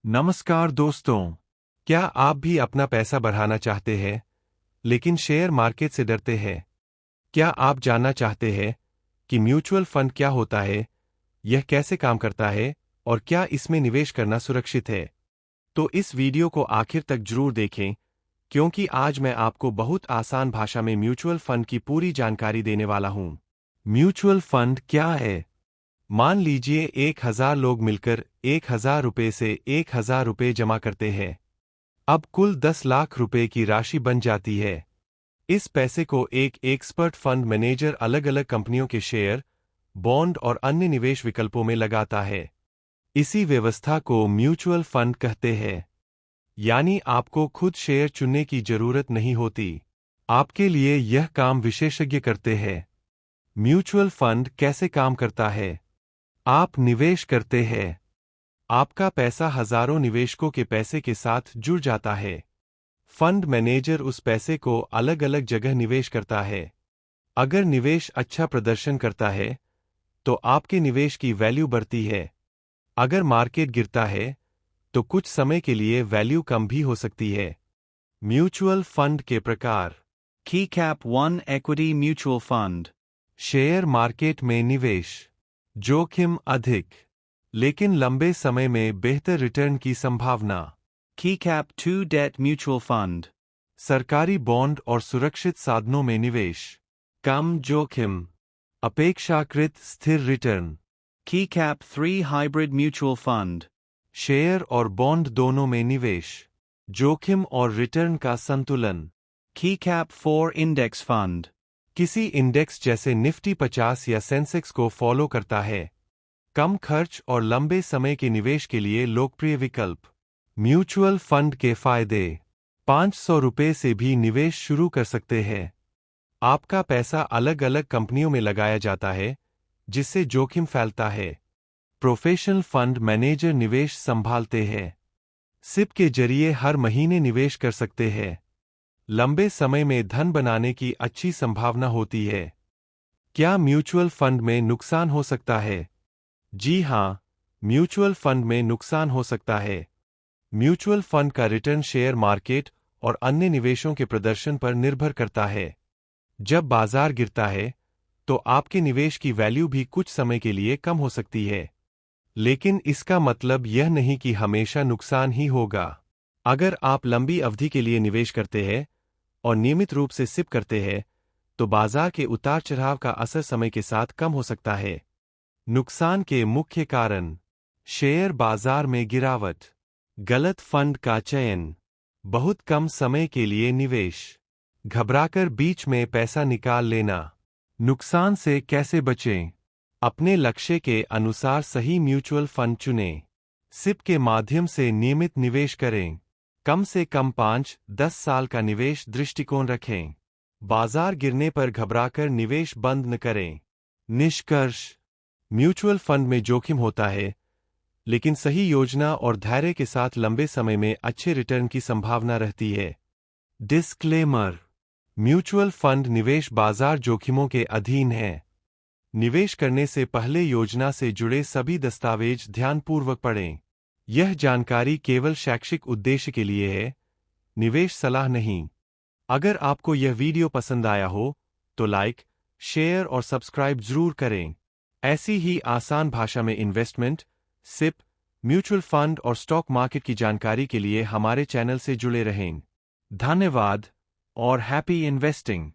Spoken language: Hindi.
नमस्कार दोस्तों। क्या आप भी अपना पैसा बढ़ाना चाहते हैं लेकिन शेयर मार्केट से डरते हैं? क्या आप जानना चाहते हैं कि म्यूचुअल फंड क्या होता है, यह कैसे काम करता है और क्या इसमें निवेश करना सुरक्षित है? तो इस वीडियो को आखिर तक जरूर देखें, क्योंकि आज मैं आपको बहुत आसान भाषा में म्यूचुअल फंड की पूरी जानकारी देने वाला हूं। म्यूचुअल फंड क्या है? मान लीजिए 1000 लोग मिलकर 1000 रुपये से 1000 रुपये जमा करते हैं। अब कुल 10 लाख रुपए की राशि बन जाती है। इस पैसे को एक एक्सपर्ट फंड मैनेजर अलग अलग कंपनियों के शेयर, बॉन्ड और अन्य निवेश विकल्पों में लगाता है। इसी व्यवस्था को म्यूचुअल फंड कहते हैं। यानी आपको खुद शेयर चुनने की जरूरत नहीं होती। आपके लिए यह काम विशेषज्ञ करते हैं। म्यूचुअल फंड कैसे काम करता है? आप निवेश करते हैं। आपका पैसा हजारों निवेशकों के पैसे के साथ जुड़ जाता है। फंड मैनेजर उस पैसे को अलग अलग जगह निवेश करता है। अगर निवेश अच्छा प्रदर्शन करता है तो आपके निवेश की वैल्यू बढ़ती है। अगर मार्केट गिरता है तो कुछ समय के लिए वैल्यू कम भी हो सकती है। म्यूचुअल फंड के प्रकार। KeyCap 1 Equity Mutual Fund. Share market में निवेश। जोखिम अधिक, लेकिन लंबे समय में बेहतर रिटर्न की संभावना। KeyCap 2 Debt Mutual Fund. सरकारी बॉन्ड और सुरक्षित साधनों में निवेश। कम जोखिम, अपेक्षाकृत स्थिर return. KeyCap 3 Hybrid Mutual Fund. Share और बॉन्ड दोनों में निवेश। जोखिम और रिटर्न का संतुलन। KeyCap 4 Index Fund. किसी इंडेक्स जैसे निफ्टी 50 या सेंसेक्स को फॉलो करता है। कम खर्च और लंबे समय के निवेश के लिए लोकप्रिय विकल्प। म्यूचुअल फंड के फायदे। 500 रुपये से भी निवेश शुरू कर सकते हैं। आपका पैसा अलग अलग कंपनियों में लगाया जाता है, जिससे जोखिम फैलता है। प्रोफेशनल फंड मैनेजर निवेश संभालते हैं। सिप के जरिए हर महीने निवेश कर सकते हैं। लंबे समय में धन बनाने की अच्छी संभावना होती है। क्या म्यूचुअल फंड में नुकसान हो सकता है? जी हां, म्यूचुअल फंड में नुकसान हो सकता है। म्यूचुअल फंड का रिटर्न शेयर मार्केट और अन्य निवेशों के प्रदर्शन पर निर्भर करता है। जब बाजार गिरता है, तो आपके निवेश की वैल्यू भी कुछ समय के लिए कम हो सकती है। लेकिन इसका मतलब यह नहीं कि हमेशा नुकसान ही होगा। अगर आप लंबी अवधि के लिए निवेश करते हैं और नियमित रूप से सिप करते हैं, तो बाजार के उतार चढ़ाव का असर समय के साथ कम हो सकता है। नुकसान के मुख्य कारण। शेयर बाजार में गिरावट, गलत फंड का चयन, बहुत कम समय के लिए निवेश, घबराकर बीच में पैसा निकाल लेना। नुकसान से कैसे बचें? अपने लक्ष्य के अनुसार सही म्यूचुअल फंड चुनें। सिप के माध्यम से नियमित निवेश करें। कम से कम 5-10 साल का निवेश दृष्टिकोण रखें। बाजार गिरने पर घबराकर निवेश बंद न करें। निष्कर्ष। म्यूचुअल फंड में जोखिम होता है, लेकिन सही योजना और धैर्य के साथ लंबे समय में अच्छे रिटर्न की संभावना रहती है। डिस्क्लेमर। म्यूचुअल फंड निवेश बाजार जोखिमों के अधीन है। निवेश करने से पहले योजना से जुड़े सभी दस्तावेज ध्यानपूर्वक पढ़ें। यह जानकारी केवल शैक्षिक उद्देश्य के लिए है, निवेश सलाह नहीं। अगर आपको यह वीडियो पसंद आया हो, तो लाइक, शेयर और सब्सक्राइब जरूर करें। ऐसी ही आसान भाषा में इन्वेस्टमेंट, सिप, म्यूचुअल फंड और स्टॉक मार्केट की जानकारी के लिए हमारे चैनल से जुड़े रहें। धन्यवाद और हैप्पी इन्वेस्टिंग।